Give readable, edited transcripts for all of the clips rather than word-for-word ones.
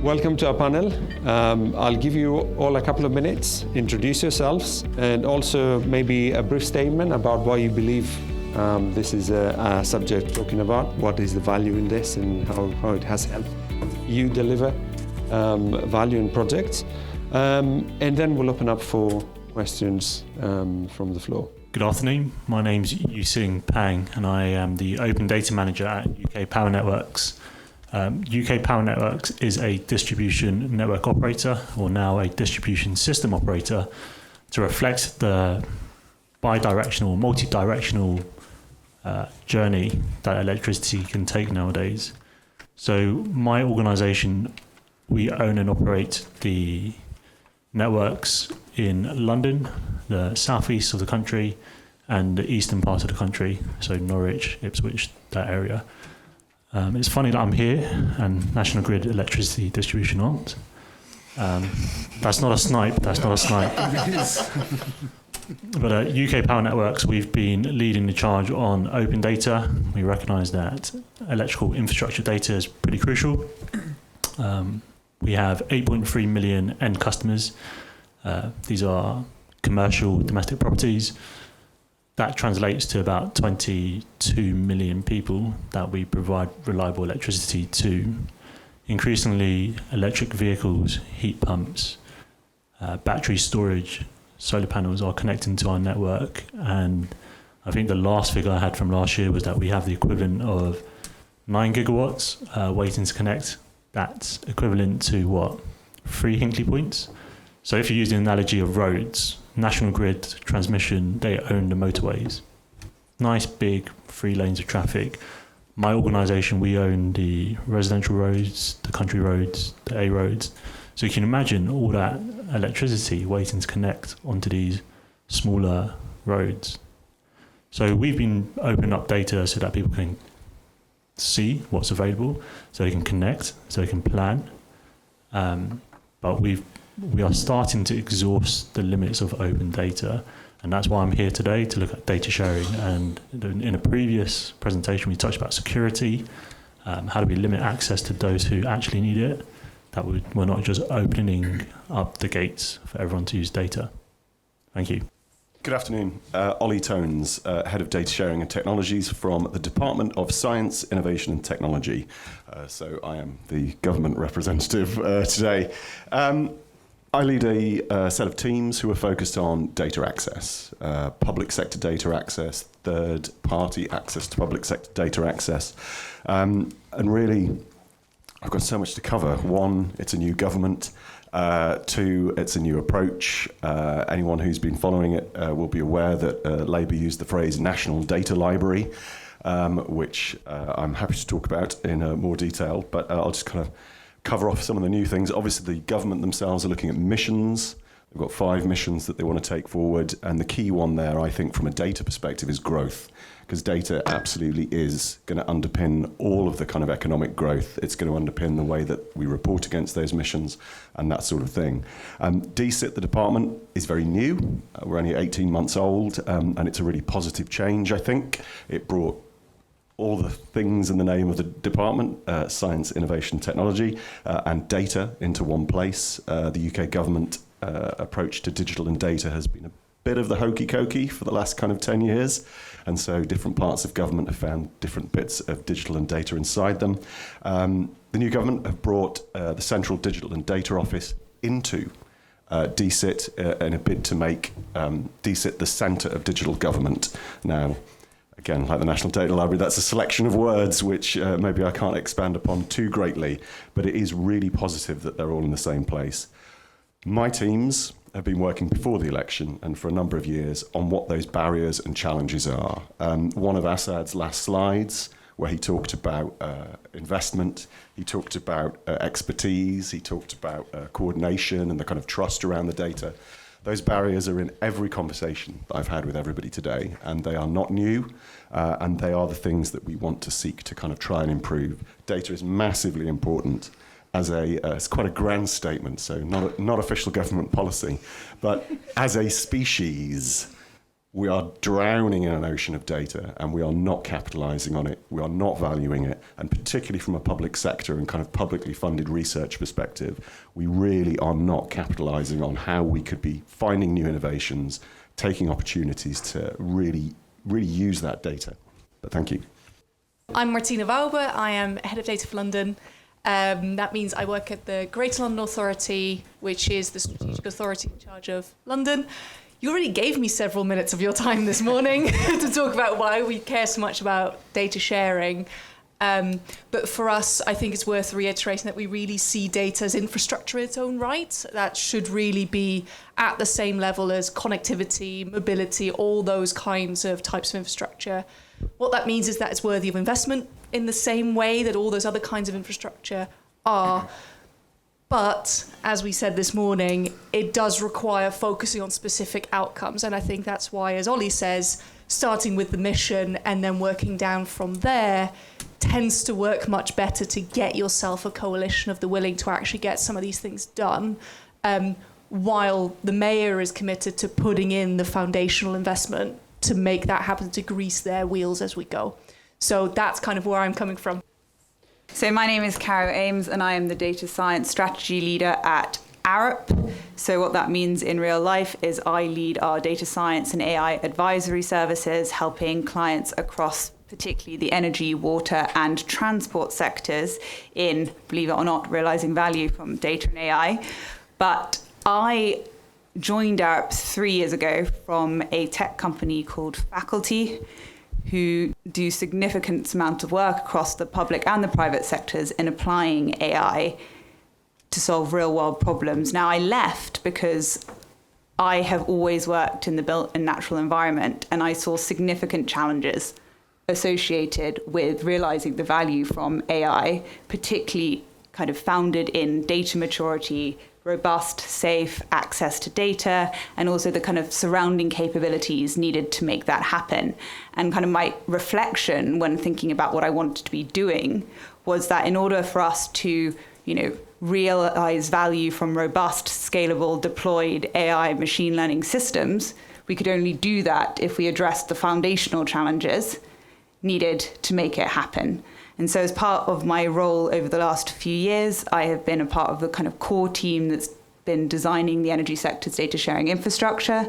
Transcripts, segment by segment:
Welcome to our panel. I'll give you all a couple of minutes, introduce yourselves, and also maybe a brief statement about why you believe this is a subject talking about, what is the value in this and how it has helped you deliver value in projects. And then we'll open up for questions from the floor. Good afternoon, my name's Yiu-Shing and I am the Open Data Manager at UK Power Networks. UK Power Networks is a distribution network operator, or now a distribution system operator, to reflect the bi-directional, multi-directional journey that electricity can take nowadays. So my organisation, we own and operate the networks in London, the southeast of the country, and the eastern part of the country, so Norwich, Ipswich, that area. It's funny that I'm here and National Grid electricity distribution aren't. That's not a snipe. But at UK Power Networks, we've been leading the charge on open data. We recognise that electrical infrastructure data is pretty crucial. We have 8.3 million end customers. These are commercial domestic properties. That translates to about 22 million people that we provide reliable electricity to. Increasingly, electric vehicles, heat pumps, battery storage, solar panels are connecting to our network. And I think the last figure I had from last year was that we have the equivalent of 9 gigawatts waiting to connect. That's equivalent to what? 3 Hinkley points? So if you use the analogy of roads, National Grid Transmission, they own the motorways. Nice big 3 lanes of traffic. My organisation, we own the residential roads, the country roads, the A roads. So you can imagine all that electricity waiting to connect onto these smaller roads. So we've been opening up data so that people can see what's available, so they can connect, so they can plan. But we are starting to exhaust the limits of open data, and that's why I'm here today, to look at data sharing. And in a previous presentation, we touched about security. How do we limit access to those who actually need it? That we're not just opening up the gates for everyone to use data. Thank you. Good afternoon. Olly, Head of Data Sharing and Technologies from the Department of Science, Innovation and Technology. So I am the government representative today. I lead a set of teams who are focused on data access, public sector data access, third-party access to public sector data access. And really, I've got so much to cover. 1, it's a new government. 2, it's a new approach. Anyone who's been following it will be aware that Labour used the phrase National Data Library, which I'm happy to talk about in more detail, but I'll just kind of cover off some of the new things. Obviously, the government themselves are looking at missions. They've got 5 missions that they want to take forward, and the key one there, I think, from a data perspective is growth, because data absolutely is going to underpin all of the kind of economic growth. It's going to underpin the way that we report against those missions and that sort of thing. DSIT, the department, is very new. We're only 18 months old, and it's a really positive change, I think. It brought all the things in the name of the department, science, innovation, technology, and data into one place. The UK government approach to digital and data has been a bit of the hokey-cokey for the last kind of 10 years. And so different parts of government have found different bits of digital and data inside them. The new government have brought the Central Digital and Data Office into DSIT in a bid to make DSIT the centre of digital government. Now, again, like the National Data Library, that's a selection of words which maybe I can't expand upon too greatly, but it is really positive that they're all in the same place. My teams have been working before the election and for a number of years on what those barriers and challenges are. One of Assad's last slides, where he talked about investment, he talked about expertise, he talked about coordination and the kind of trust around the data. Those barriers are in every conversation that I've had with everybody today, and they are not new, and they are the things that we want to seek to kind of try and improve. Data is massively important as it's quite a grand statement, so not official government policy, but as a species, we are drowning in an ocean of data and we are not capitalizing on it, we are not valuing it, and particularly from a public sector and kind of publicly funded research perspective, we really are not capitalizing on how we could be finding new innovations, taking opportunities to really use that data. But thank you. I'm Martine. I am Head of Data for London. That means I work at the Greater London Authority, which is the strategic authority in charge of London. You already gave me several minutes of your time this morning to talk about why we care so much about data sharing. But for us, I think it's worth reiterating that we really see data as infrastructure in its own right. That should really be at the same level as connectivity, mobility, all those kinds of types of infrastructure. What that means is that it's worthy of investment in the same way that all those other kinds of infrastructure are. But, as we said this morning, it does require focusing on specific outcomes. And I think that's why, as Olly says, starting with the mission and then working down from there tends to work much better to get yourself a coalition of the willing to actually get some of these things done, while the mayor is committed to putting in the foundational investment to make that happen, to grease their wheels as we go. So that's kind of where I'm coming from. So my name is Caro Ames and I am the Data Science Strategy Leader at Arup. So what that means in real life is I lead our data science and AI advisory services, helping clients across particularly the energy, water and transport sectors in, believe it or not, realizing value from data and AI. But I joined Arup 3 years ago from a tech company called Faculty, who do significant amount of work across the public and the private sectors in applying AI to solve real world problems. Now, I left because I have always worked in the built and natural environment, and I saw significant challenges associated with realizing the value from AI, particularly kind of founded in data maturity, robust, safe access to data, and also the kind of surrounding capabilities needed to make that happen. And kind of my reflection when thinking about what I wanted to be doing was that in order for us to, realize value from robust, scalable, deployed AI machine learning systems, we could only do that if we addressed the foundational challenges needed to make it happen. And so as part of my role over the last few years, I have been a part of the kind of core team that's been designing the energy sector's data sharing infrastructure.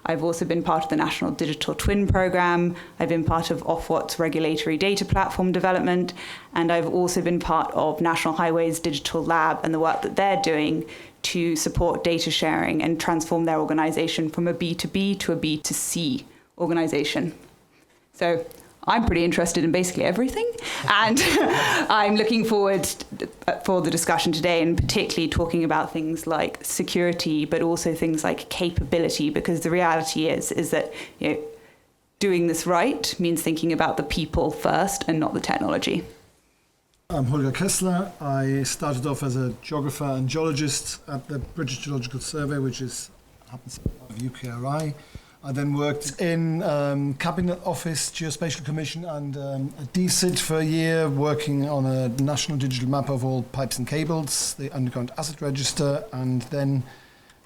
I've also been part of the National Digital Twin Programme. I've been part of Ofwat's regulatory data platform development. And I've also been part of National Highways Digital Lab and the work that they're doing to support data sharing and transform their organisation from a B2B to a B2C organisation. So I'm pretty interested in basically everything, and I'm looking forward for the discussion today, and particularly talking about things like security, but also things like capability, because the reality is that doing this right means thinking about the people first and not the technology. I'm Holger Kessler. I started off as a geographer and geologist at the British Geological Survey, which happens to be part of UKRI. I then worked in Cabinet Office, Geospatial Commission and a DSIT for a year, working on a national digital map of all pipes and cables, the Underground Asset Register, and then,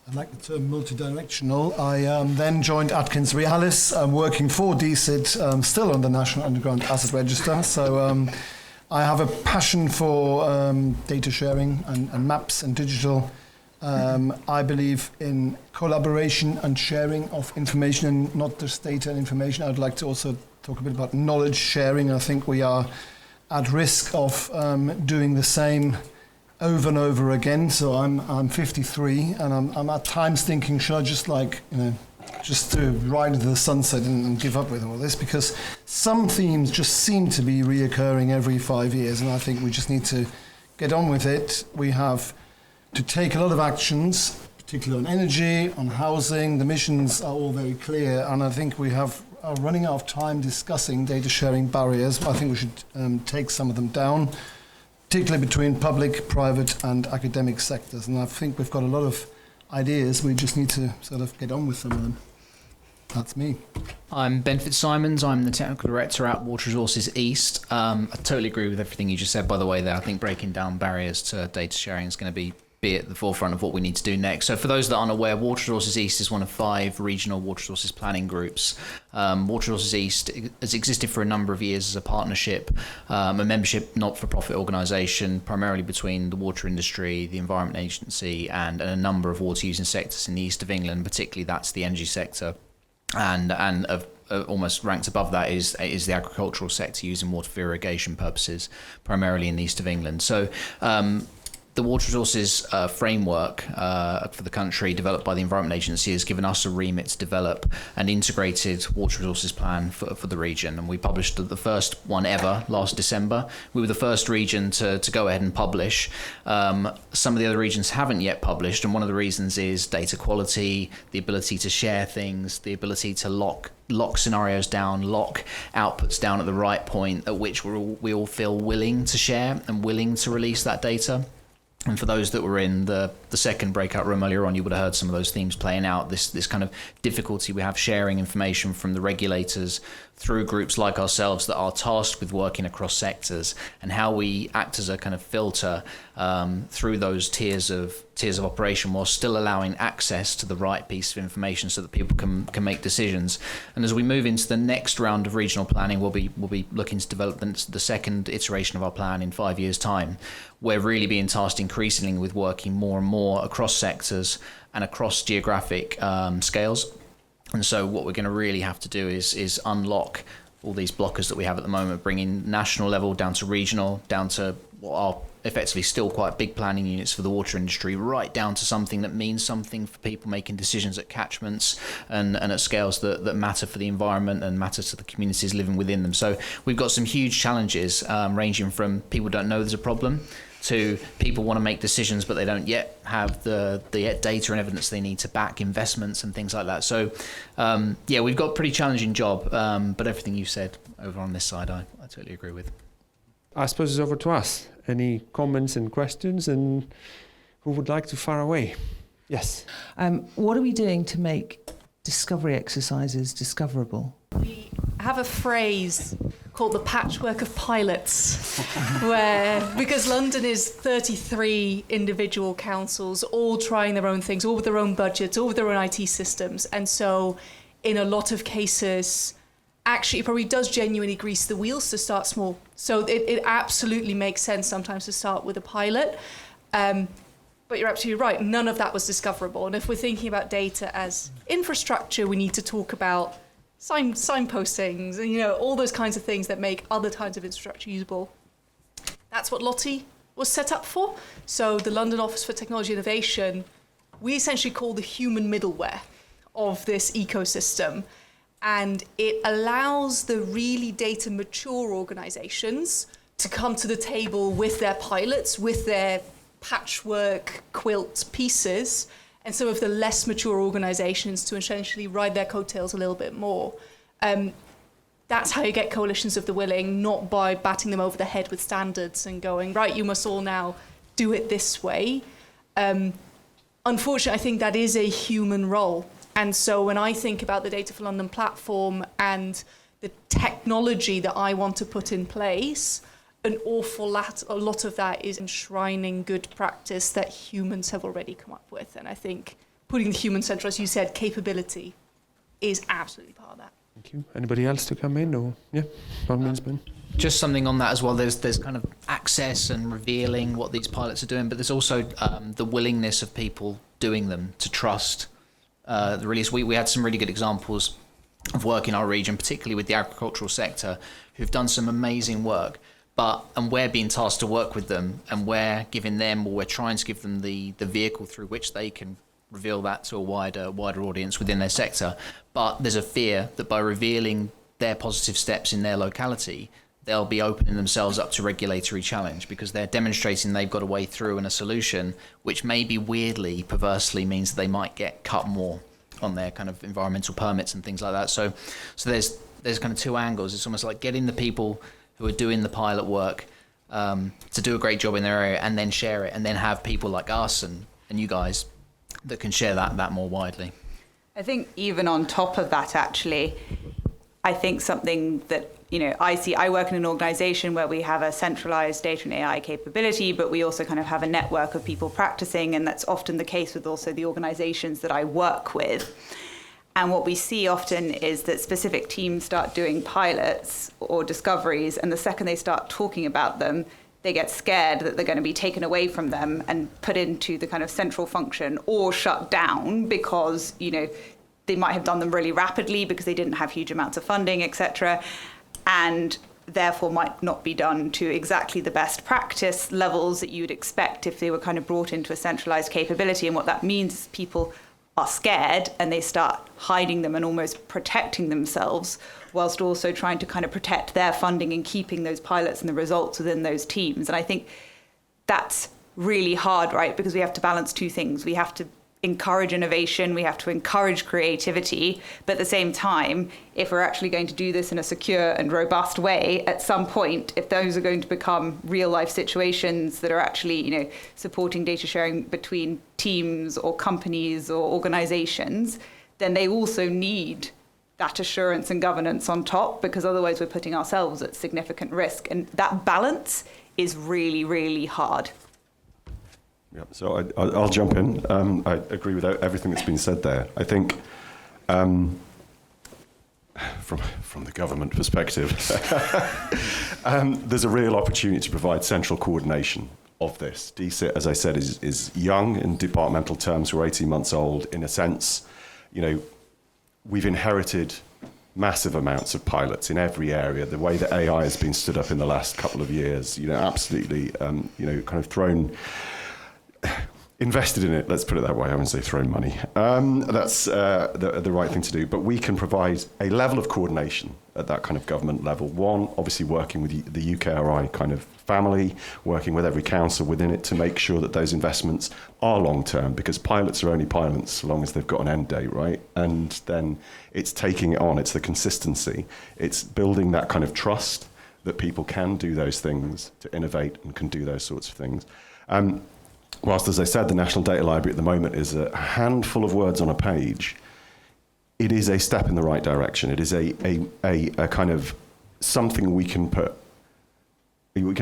I like the term multidirectional, I then joined AtkinsRéalis, working for DSIT, still on the National Underground Asset Register. So I have a passion for data sharing and maps and digital. I believe in collaboration and sharing of information, and not just data and information. I'd like to also talk a bit about knowledge sharing. I think we are at risk of doing the same over and over again. So I'm 53, and I'm at times thinking, should I just just to ride into the sunset and give up with all this? Because some themes just seem to be reoccurring every 5 years, and I think we just need to get on with it. We have to take a lot of actions, particularly on energy, on housing. The missions are all very clear, and I think we are running out of time discussing data sharing barriers. I think we should take some of them down, particularly between public, private and academic sectors. And I think we've got a lot of ideas. We just need to sort of get on with some of them. That's me. I'm Ben Fitzsimons. I'm the Technical Director at Water Resources East. I totally agree with everything you just said, by the way, there. I think breaking down barriers to data sharing is going to be be at the forefront of what we need to do next. So for those that aren't aware, Water Resources East is one of 5 regional water resources planning groups. Water Resources East has existed for a number of years as a partnership, a membership not-for-profit organisation, primarily between the water industry, the Environment Agency, and a number of water-using sectors in the east of England. Particularly, that's the energy sector, and almost ranked above that is the agricultural sector using water for irrigation purposes, primarily in the east of England. So the water resources framework for the country, developed by the Environment Agency, has given us a remit to develop an integrated water resources plan for the region. And we published the first one ever last December. We were the first region to go ahead and publish. Some of the other regions haven't yet published, and one of the reasons is data quality, the ability to share things, the ability to lock scenarios down, lock outputs down at the right point at which we all feel willing to share and willing to release that data. And for those that were in the second breakout room earlier on, you would have heard some of those themes playing out, this kind of difficulty we have sharing information from the regulators through groups like ourselves that are tasked with working across sectors, and how we act as a kind of filter through those tiers of operation, while still allowing access to the right piece of information so that people can make decisions. And as we move into the next round of regional planning, we'll be looking to develop the second iteration of our plan in 5 years' time. We're really being tasked increasingly with working more and more across sectors and across geographic scales. And so what we're going to really have to do is unlock all these blockers that we have at the moment, bringing national level down to regional, down to what are effectively still quite big planning units for the water industry, right down to something that means something for people making decisions at catchments and at scales that matter for the environment and matter to the communities living within them. So we've got some huge challenges, ranging from people don't know there's a problem to people want to make decisions but they don't yet have the data and evidence they need to back investments and things like that. So we've got a pretty challenging job, but everything you said over on this side I totally agree with. I suppose it's over to us. Any comments and questions, and who would like to fire away? Yes. What are we doing to make discovery exercises discoverable? We have a phrase called the patchwork of pilots, where, because London is 33 individual councils, all trying their own things, all with their own budgets, all with their own IT systems. And so in a lot of cases, actually, it probably does genuinely grease the wheels to start small. So it absolutely makes sense sometimes to start with a pilot. But you're absolutely right. None of that was discoverable. And if we're thinking about data as infrastructure, we need to talk about signpostings and, all those kinds of things that make other kinds of infrastructure usable. That's what Lottie was set up for. So the London Office for Technology Innovation, we essentially call the human middleware of this ecosystem. And it allows the really data mature organizations to come to the table with their pilots, with their patchwork quilt pieces, and some of the less mature organizations to essentially ride their coattails a little bit more. That's how you get coalitions of the willing, not by batting them over the head with standards and going, right, you must all now do it this way. Unfortunately, I think that is a human role. And so when I think about the Data for London platform and the technology that I want to put in place, a lot of that is enshrining good practice that humans have already come up with. And I think putting the human center, as you said, capability is absolutely part of that. Thank you. Anybody else to come in? Or yeah, Ben. Just something on that as well. There's kind of access and revealing what these pilots are doing, but there's also the willingness of people doing them to trust the release. We had some really good examples of work in our region, particularly with the agricultural sector, who've done some amazing work. And we're being tasked to work with them, and we're trying to give them the vehicle through which they can reveal that to a wider audience within their sector. But there's a fear that by revealing their positive steps in their locality, they'll be opening themselves up to regulatory challenge, because they're demonstrating they've got a way through and a solution, which maybe weirdly, perversely means that they might get cut more on their kind of environmental permits and things like that. So there's kind of two angles. It's almost like getting the people who are doing the pilot work to do a great job in their area, and then share it, and then have people like us and you guys that can share that more widely. I think even on top of that, actually, I think something that, I work in an organization where we have a centralized data and AI capability, but we also kind of have a network of people practicing, and that's often the case with also the organizations that I work with. And what we see often is that specific teams start doing pilots or discoveries, and the second they start talking about them, they get scared that they're going to be taken away from them and put into the kind of central function or shut down because, they might have done them really rapidly because they didn't have huge amounts of funding, etc., and therefore might not be done to exactly the best practice levels that you would expect if they were kind of brought into a centralized capability. And what that means is people are scared and they start hiding them and almost protecting themselves, whilst also trying to kind of protect their funding and keeping those pilots and the results within those teams. And I think that's really hard, right? Because we have to balance two things. We have to encourage innovation, we have to encourage creativity, but at the same time, if we're actually going to do this in a secure and robust way, at some point, if those are going to become real life situations that are actually, supporting data sharing between teams or companies or organizations, then they also need that assurance and governance on top, because otherwise we're putting ourselves at significant risk. And that balance is really, really hard. Yeah, so I'll jump in. I agree with everything that's been said there. I think from the government perspective, there's a real opportunity to provide central coordination of this. DSIT, as I said, is young in departmental terms. We're 18 months old. In a sense, we've inherited massive amounts of pilots in every area. The way that AI has been stood up in the last couple of years, absolutely, kind of invested in it, let's put it that way. I wouldn't say thrown money. That's the right thing to do. But we can provide a level of coordination at that kind of government level. One, obviously working with the UKRI kind of family, working with every council within it to make sure that those investments are long-term, because pilots are only pilots so long as they've got an end date, right? And then it's taking it on. It's the consistency. It's building that kind of trust that people can do those things, to innovate and can do those sorts of things. Whilst, as I said, the National Data Library at the moment is a handful of words on a page, it is a step in the right direction. It is a kind of something we can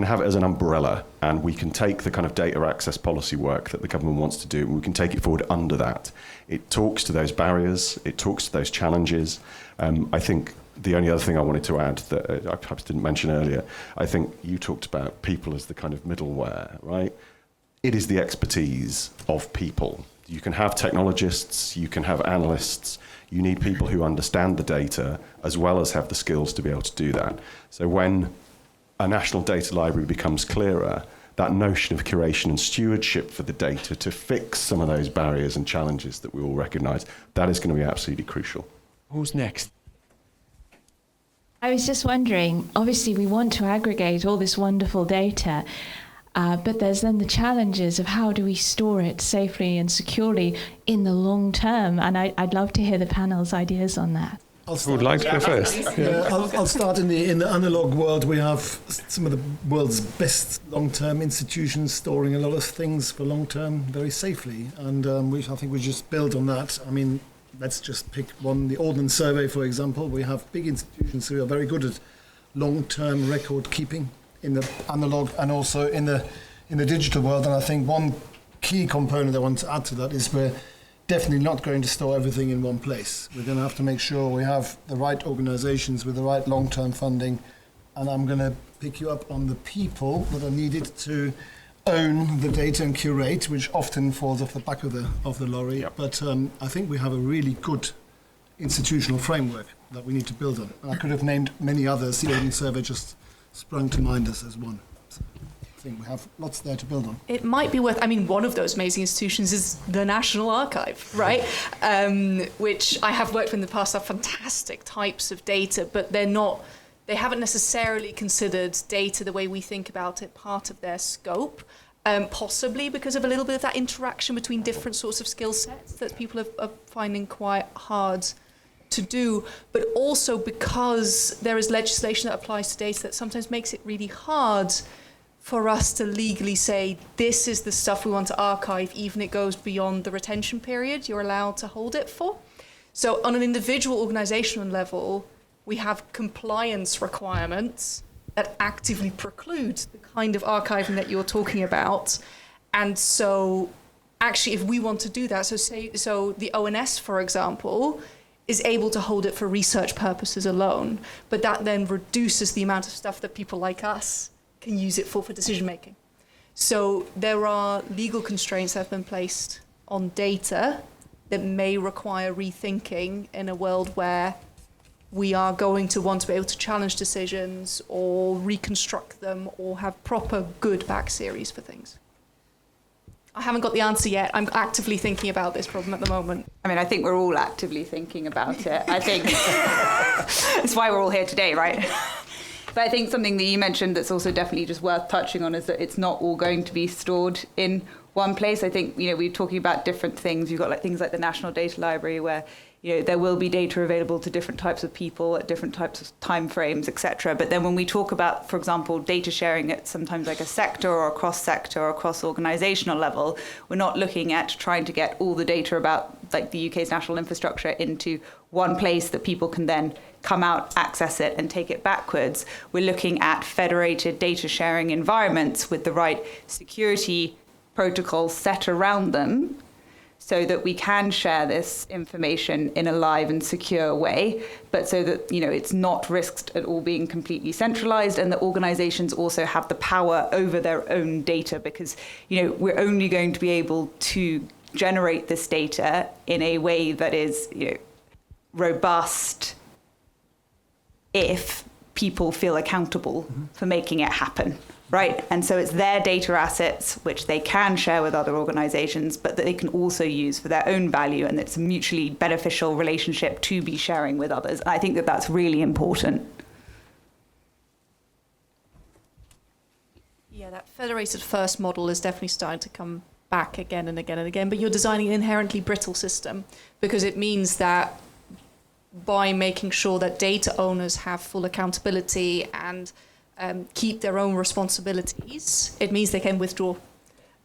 have it as an umbrella, and we can take the kind of data access policy work that the government wants to do, and we can take it forward under that. It talks to those barriers, it talks to those challenges. I think the only other thing I wanted to add that I perhaps didn't mention earlier, I think you talked about people as the kind of middleware, right? It is the expertise of people. You can have technologists, you can have analysts, you need people who understand the data as well as have the skills to be able to do that. So when a national data library becomes clearer, that notion of curation and stewardship for the data to fix some of those barriers and challenges that we all recognise, that is going to be absolutely crucial. Who's next? I was just wondering, obviously we want to aggregate all this wonderful data, but there's then the challenges of how do we store it safely and securely in the long term, and I'd love to hear the panel's ideas on that. Who would like to go first? Yeah, I'll start in the analog world. We have some of the world's best long-term institutions storing a lot of things for long-term very safely, and I think we just build on that. I mean, let's just pick one, the Ordnance Survey, for example. We have big institutions who are very good at long-term record keeping in the analog and also in the digital world. And I think one key component I want to add to that is we're definitely not going to store everything in one place. We're going to have to make sure we have the right organizations with the right long-term funding. And I'm going to pick you up on the people that are needed to own the data and curate, which often falls off the back of the lorry. Yep. But I think we have a really good institutional framework that we need to build on. And I could have named many others. The Ordnance Survey just sprung to mind as one. So I think we have lots there to build on. It might be worth, one of those amazing institutions is the National Archive, right? Which I have worked with in the past, are fantastic types of data, but they haven't necessarily considered data the way we think about it part of their scope, possibly because of a little bit of that interaction between different sorts of skill sets that people are finding quite hard to do, but also because there is legislation that applies to data that sometimes makes it really hard for us to legally say, this is the stuff we want to archive, even it goes beyond the retention period you're allowed to hold it for. So on an individual organizational level, we have compliance requirements that actively preclude the kind of archiving that you're talking about. And so actually, if we want to do that, so the ONS, for example, is able to hold it for research purposes alone, but that then reduces the amount of stuff that people like us can use it for decision making. So there are legal constraints that have been placed on data that may require rethinking in a world where we are going to want to be able to challenge decisions or reconstruct them or have proper good back series for things. I haven't got the answer yet. I'm actively thinking about this problem at the moment. I mean, I think we're all actively thinking about it. I think that's why we're all here today, right? But I think something that you mentioned that's also definitely just worth touching on is that it's not all going to be stored in one place. I think, we're talking about different things. You've got things like the National Data Library where, there will be data available to different types of people at different types of time frames, etc. But then when we talk about, for example, data sharing at sometimes like a sector or a cross-sector or cross-organizational level, we're not looking at trying to get all the data about like the UK's national infrastructure into one place that people can then come out, access it, and take it backwards. We're looking at federated data sharing environments with the right security protocols set around them so that we can share this information in a live and secure way, but so that, it's not risked at all being completely centralized, and that organizations also have the power over their own data, because, we're only going to be able to generate this data in a way that is, robust if people feel accountable for making it happen, right? And so it's their data assets, which they can share with other organizations, but that they can also use for their own value, and it's a mutually beneficial relationship to be sharing with others. And I think that that's really important. Yeah, that federated first model is definitely starting to come back again and again and again, but you're designing an inherently brittle system, because it means that by making sure that data owners have full accountability and keep their own responsibilities, it means they can withdraw.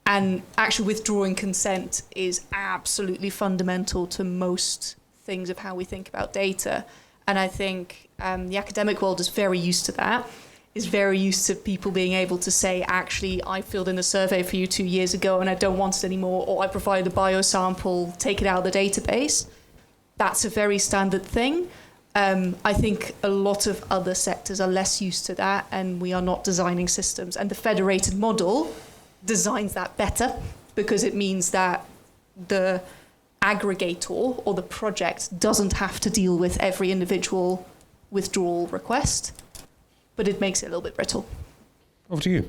And actually withdrawing consent is absolutely fundamental to most things of how we think about data. And I think the academic world is very used to that, is very used to people being able to say, actually, I filled in a survey for you 2 years ago and I don't want it anymore, or I provided a biosample, take it out of the database. That's a very standard thing. I think a lot of other sectors are less used to that, and we are not designing systems. And the federated model designs that better, because it means that the aggregator or the project doesn't have to deal with every individual withdrawal request, but it makes it a little bit brittle. Over to you.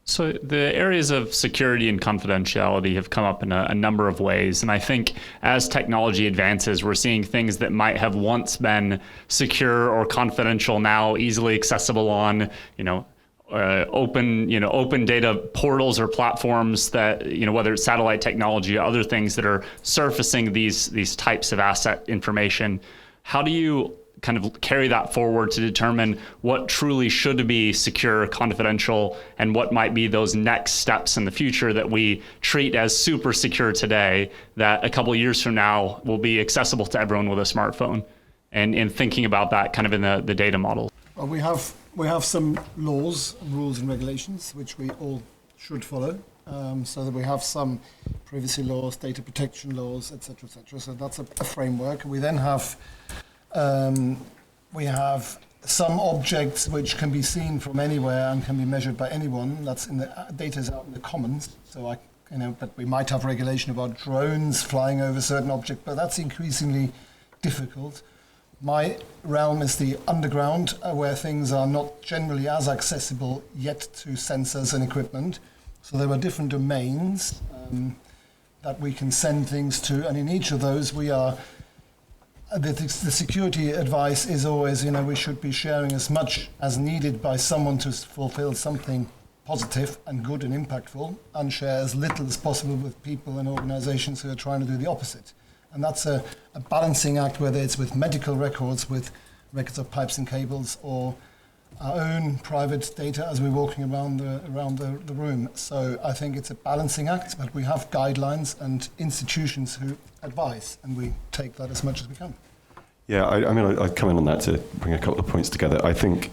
So the areas of security and confidentiality have come up in a number of ways. And I think as technology advances, we're seeing things that might have once been secure or confidential now easily accessible on, open data portals or platforms that, whether it's satellite technology or other things that are surfacing these types of asset information. How do you kind of carry that forward to determine what truly should be secure, confidential, and what might be those next steps in the future that we treat as super secure today that a couple of years from now will be accessible to everyone with a smartphone, and thinking about that kind of in the data model? Well, we have some laws, rules and regulations which we all should follow. So that we have some privacy laws, data protection laws, etc., etc. So that's a framework. We then have some objects which can be seen from anywhere and can be measured by anyone. That's in the data is out in the commons. So but we might have regulation about drones flying over certain objects, but that's increasingly difficult. My realm is the underground, where things are not generally as accessible yet to sensors and equipment. So there are different domains that we can send things to, and in each of those we are. The security advice is always, we should be sharing as much as needed by someone to fulfill something positive and good and impactful, and share as little as possible with people and organizations who are trying to do the opposite. And that's a balancing act, whether it's with medical records, with records of pipes and cables, or our own private data as we're walking around the room. So I think it's a balancing act, but we have guidelines and institutions who advise, and we take that as much as we can. Yeah, I mean, I'd come in on that to bring a couple of points together. I think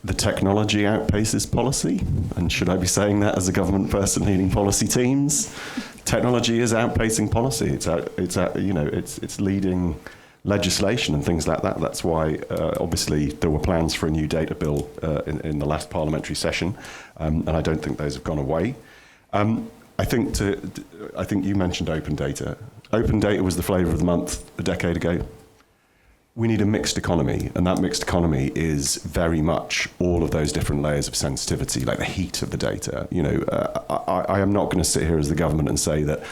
the technology outpaces policy, and should I be saying that as a government person leading policy teams? Technology is outpacing policy. It's leading legislation and things like that. That's why, obviously, there were plans for a new data bill in the last parliamentary session, and I don't think those have gone away. I think you mentioned open data. Open data was the flavour of the month a decade ago. We need a mixed economy, and that mixed economy is very much all of those different layers of sensitivity, like the heat of the data. I am not going to sit here as the government and say that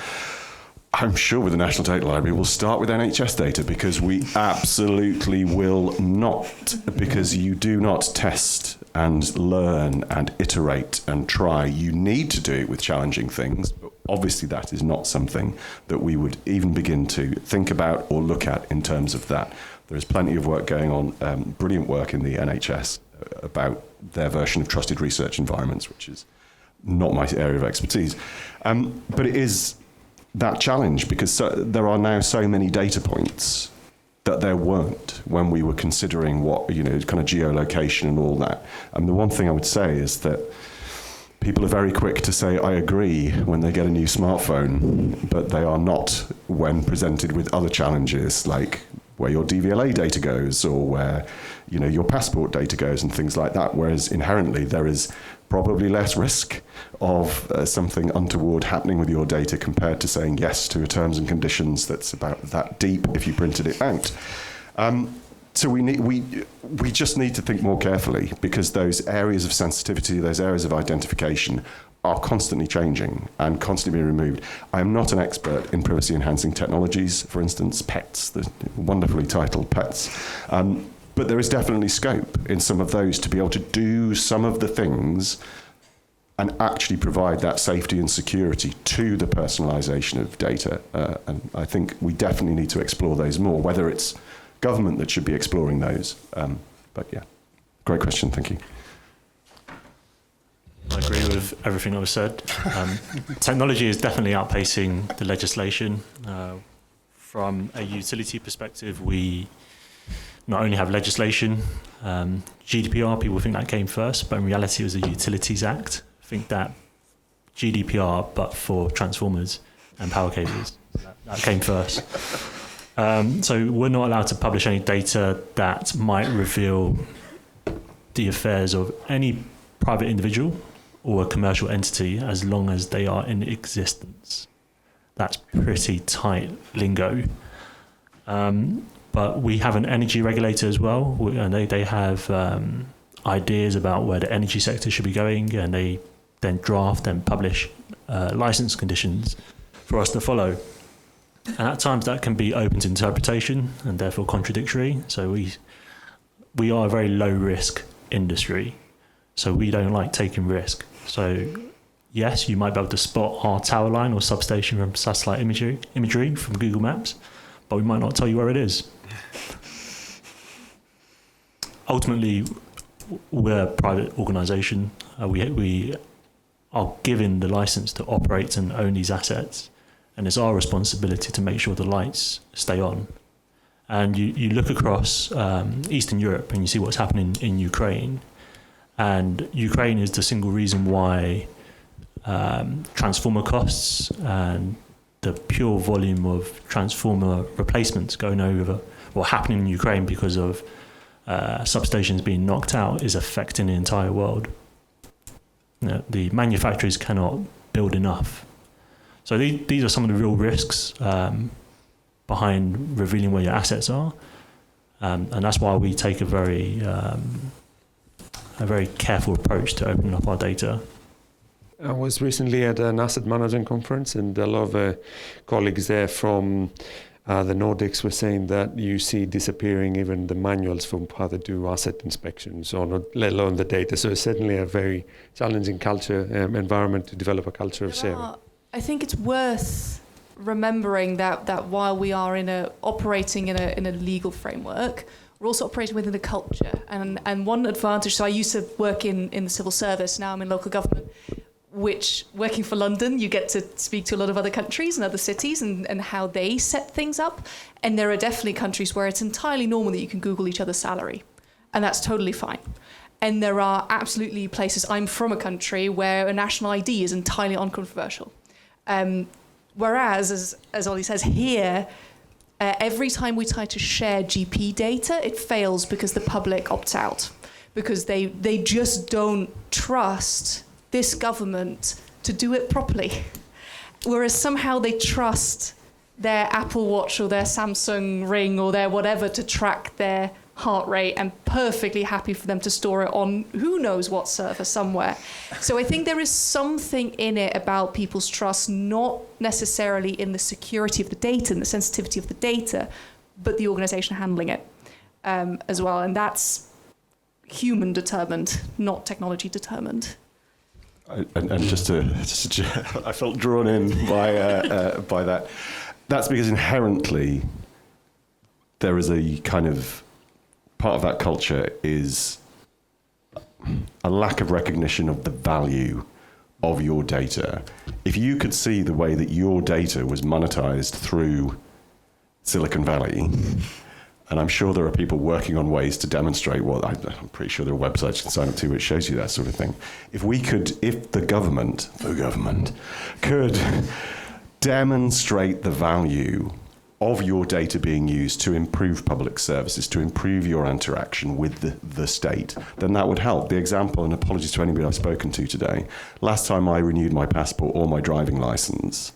I'm sure with the National Data Library we'll start with NHS data, because we absolutely will not, because you do not test and learn and iterate and try. You need to do it with challenging things, but obviously that is not something that we would even begin to think about or look at in terms of that. There is plenty of work going on, brilliant work in the NHS about their version of trusted research environments, which is not my area of expertise. But it is that challenge, because there are now so many data points that there weren't when we were considering what, kind of geolocation and all that. And the one thing I would say is that people are very quick to say, I agree, when they get a new smartphone, but they are not when presented with other challenges, like where your DVLA data goes, or where your passport data goes, and things like that. Whereas inherently there is probably less risk of something untoward happening with your data compared to saying yes to a terms and conditions that's about that deep if you printed it out. So we just need to think more carefully, because those areas of sensitivity, those areas of identification are constantly changing and constantly being removed. I am not an expert in privacy enhancing technologies, for instance, PETs, the wonderfully titled PETs. But there is definitely scope in some of those to be able to do some of the things and actually provide that safety and security to the personalisation of data. And I think we definitely need to explore those more, whether it's government that should be exploring those. But yeah, great question, thank you. I agree with everything that was said. Technology is definitely outpacing the legislation. From a utility perspective, we not only have legislation, GDPR, people think that came first, but in reality it was the Utilities Act. I think that GDPR, but for transformers and power cables, that came first. So we're not allowed to publish any data that might reveal the affairs of any private individual or a commercial entity as long as they are in existence. That's pretty tight lingo. But we have an energy regulator as well, and they have ideas about where the energy sector should be going, and they then draft and publish license conditions for us to follow. And at times that can be open to interpretation and therefore contradictory. So we are a very low risk industry, so we don't like taking risk. So yes, you might be able to spot our tower line or substation from satellite imagery from Google Maps, but we might not tell you where it is. Ultimately, we're a private organisation. We are given the licence to operate and own these assets, and it's our responsibility to make sure the lights stay on. And you look across Eastern Europe and you see what's happening in Ukraine, and Ukraine is the single reason why transformer costs and the pure volume of transformer replacements going over or happening in Ukraine because of substations being knocked out is affecting the entire world. The manufacturers cannot build enough. So these are some of the real risks behind revealing where your assets are, and that's why we take a very careful approach to opening up our data. I was recently at an asset management conference, and a lot of colleagues there from the Nordics were saying that you see disappearing even the manuals for how to do asset inspections, or not, let alone the data. So it's certainly a very challenging culture environment to develop a culture of sharing. I think it's worth remembering that while we are operating in a legal framework, we're also operating within a culture. And one advantage, so I used to work in the civil service, now I'm in local government. which, working for London, you get to speak to a lot of other countries and other cities and how they set things up. And there are definitely countries where it's entirely normal that you can Google each other's salary. And that's totally fine. And there are absolutely places, I'm from a country where a national ID is entirely uncontroversial. Whereas, as Olly says, here, every time we try to share GP data, it fails because the public opts out. Because they just don't trust this government to do it properly. Whereas somehow they trust their Apple Watch or their Samsung Ring or their whatever to track their heart rate, and perfectly happy for them to store it on who knows what server somewhere. So I think there is something in it about people's trust, not necessarily in the security of the data and the sensitivity of the data, but the organization handling it as well. And that's human determined, not technology determined. And just to I felt drawn in by that. That's because inherently there is a kind of part of that culture is a lack of recognition of the value of your data. If you could see the way that your data was monetized through Silicon Valley, and I'm sure there are people working on ways to demonstrate what I'm pretty sure there are websites you can sign up to which shows you that sort of thing. If the government could demonstrate the value of your data being used to improve public services, to improve your interaction with the state, then that would help. The example, and apologies to anybody I've spoken to today, last time I renewed my passport or my driving license,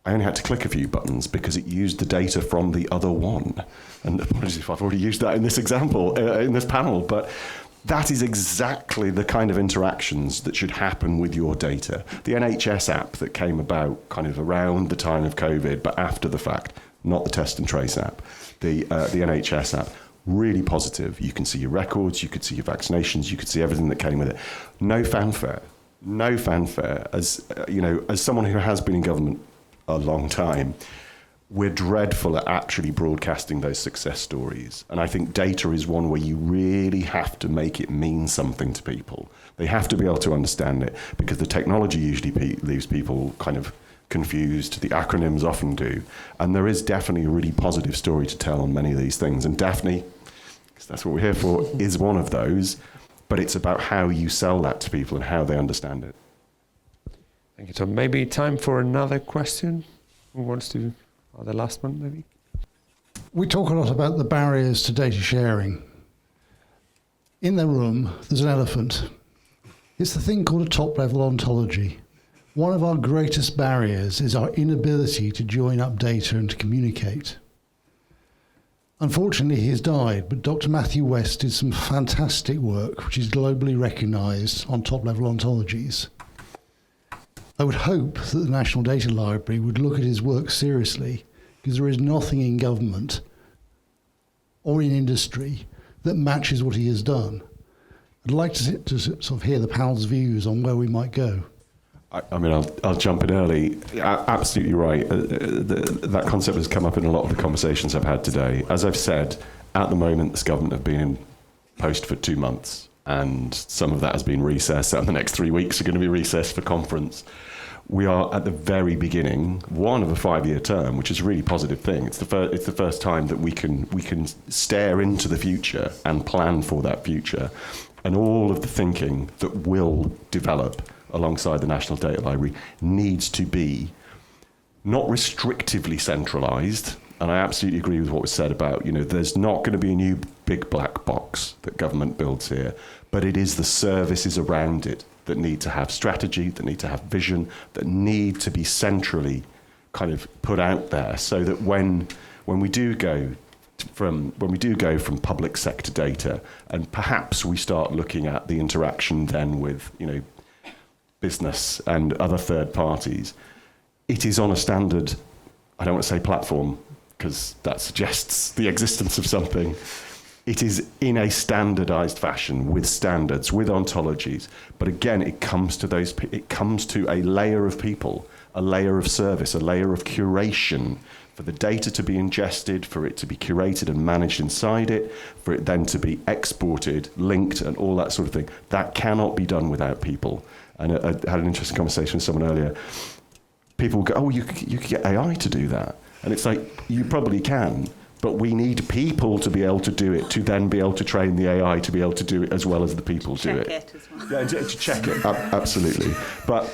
I only had to click a few buttons because it used the data from the other one. And apologies if I've already used that in this example, in this panel, but that is exactly the kind of interactions that should happen with your data. The NHS app that came about kind of around the time of COVID, but after the fact, not the test and trace app, the NHS app, really positive. You can see your records, you could see your vaccinations, you could see everything that came with it. No fanfare. As someone who has been in government a long time, we're dreadful at actually broadcasting those success stories. And I think data is one where you really have to make it mean something to people. They have to be able to understand it, because the technology usually leaves people kind of confused. The acronyms often do. And there is definitely a really positive story to tell on many of these things. And DAFNI, because that's what we're here for, is one of those. But it's about how you sell that to people and how they understand it. Thank you, Tom. Maybe time for another question. Who wants to? Oh, the last one, maybe? We talk a lot about the barriers to data sharing. In the room, there's an elephant. It's the thing called a top-level ontology. One of our greatest barriers is our inability to join up data and to communicate. Unfortunately, he has died, but Dr. Matthew West did some fantastic work, which is globally recognised on top-level ontologies. I would hope that the National Data Library would look at his work seriously, because there is nothing in government or in industry that matches what he has done. I'd like to sort of hear the panel's views on where we might go. I mean, I'll jump in early. Absolutely right. That concept has come up in a lot of the conversations I've had today. As I've said, at the moment, this government have been in post for 2 months, and some of that has been recessed, and the next 3 weeks are going to be recessed for conference. We are at the very beginning, one of a 5-year term, which is a really positive thing. It's the first time that we can stare into the future and plan for that future, and all of the thinking that will develop alongside the National Data Library needs to be not restrictively centralised. And I absolutely agree with what was said about, there's not going to be a new big black box that government builds here, but it is the services around it that need to have strategy, that need to have vision, that need to be centrally kind of put out there, so that when we do go from public sector data, and perhaps we start looking at the interaction then with business and other third parties, it is on a standard, I don't want to say platform, because that suggests the existence of something. It is in a standardized fashion, with standards, with ontologies. But again, it comes to a layer of people, a layer of service, a layer of curation for the data to be ingested, for it to be curated and managed inside it, for it then to be exported, linked, and all that sort of thing. That cannot be done without people. And I had an interesting conversation with someone earlier. People go, oh, you could get AI to do that. And it's like, you probably can, but we need people to be able to do it, to then be able to train the AI to be able to do it as well as the people do it. Check it as well. Yeah, to check it, absolutely. But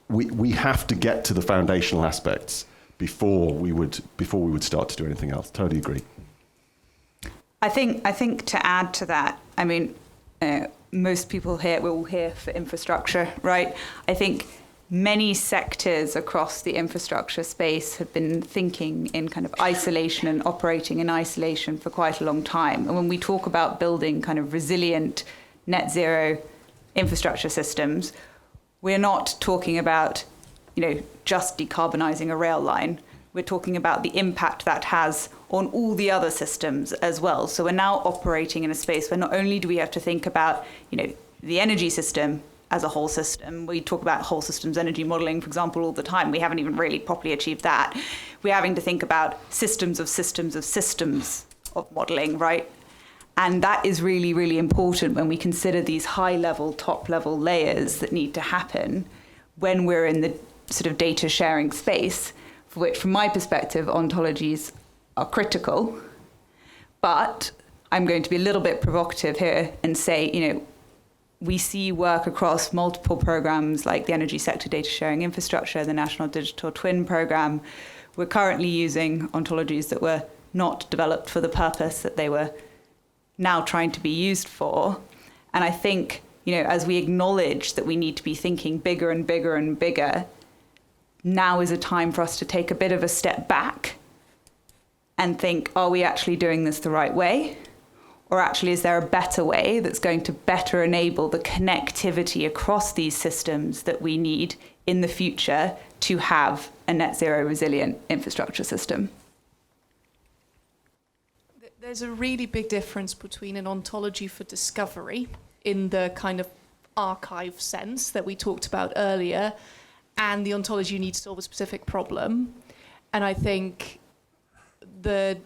we have to get to the foundational aspects before we would start to do anything else. Totally agree. I think to add to that, I mean, most people here, we're all here for infrastructure, right? I think many sectors across the infrastructure space have been thinking in kind of isolation and operating in isolation for quite a long time. And when we talk about building kind of resilient net zero infrastructure systems, we're not talking about, just decarbonizing a rail line. We're talking about the impact that has on all the other systems as well. So we're now operating in a space where not only do we have to think about, the energy system as a whole system. We talk about whole systems energy modeling, for example, all the time. We haven't even really properly achieved that. We're having to think about systems of modeling, right? And that is really, really important when we consider these high-level, top-level layers that need to happen when we're in the sort of data sharing space, for which, from my perspective, ontologies are critical. But I'm going to be a little bit provocative here and say, we see work across multiple programs like the Energy Sector Data Sharing Infrastructure, the National Digital Twin Program. We're currently using ontologies that were not developed for the purpose that they were now trying to be used for. And I think, as we acknowledge that we need to be thinking bigger and bigger and bigger, now is a time for us to take a bit of a step back and think, are we actually doing this the right way? Or actually, is there a better way that's going to better enable the connectivity across these systems that we need in the future to have a net zero resilient infrastructure system? There's a really big difference between an ontology for discovery in the kind of archive sense that we talked about earlier and the ontology you need to solve a specific problem. And I think the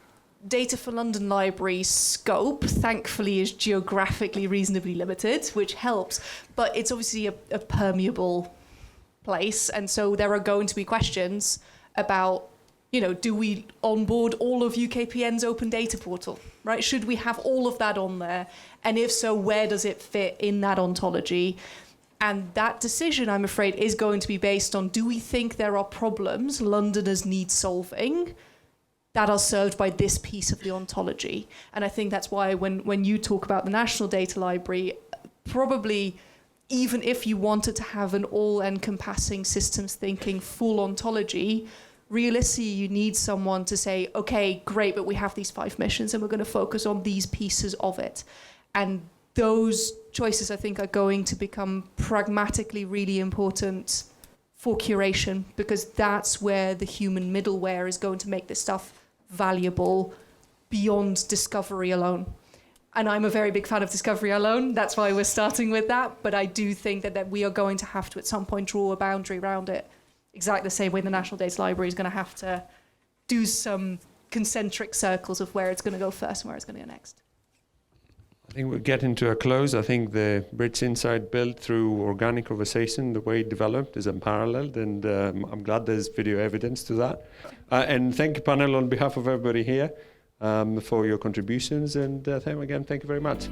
Data for London Library scope, thankfully, is geographically reasonably limited, which helps, but it's obviously a permeable place. And so there are going to be questions about, do we onboard all of UKPN's open data portal, right? Should we have all of that on there? And if so, where does it fit in that ontology? And that decision, I'm afraid, is going to be based on, do we think there are problems Londoners need solving that are served by this piece of the ontology? And I think that's why when you talk about the National Data Library, probably even if you wanted to have an all-encompassing systems thinking full ontology, realistically, you need someone to say, okay, great, but we have these 5 missions and we're going to focus on these pieces of it. And those choices, I think, are going to become pragmatically really important for curation, because that's where the human middleware is going to make this stuff valuable beyond discovery alone. And I'm a very big fan of discovery alone. That's why we're starting with that. But I do think that we are going to have to, at some point, draw a boundary around it. Exactly the same way the National Data Library is going to have to do some concentric circles of where it's going to go first and where it's going to go next. I think we're getting to a close. I think the Brits Insight built through organic conversation, the way it developed, is unparalleled, and I'm glad there's video evidence to that. And thank you, panel, on behalf of everybody here for your contributions, and thank you very much.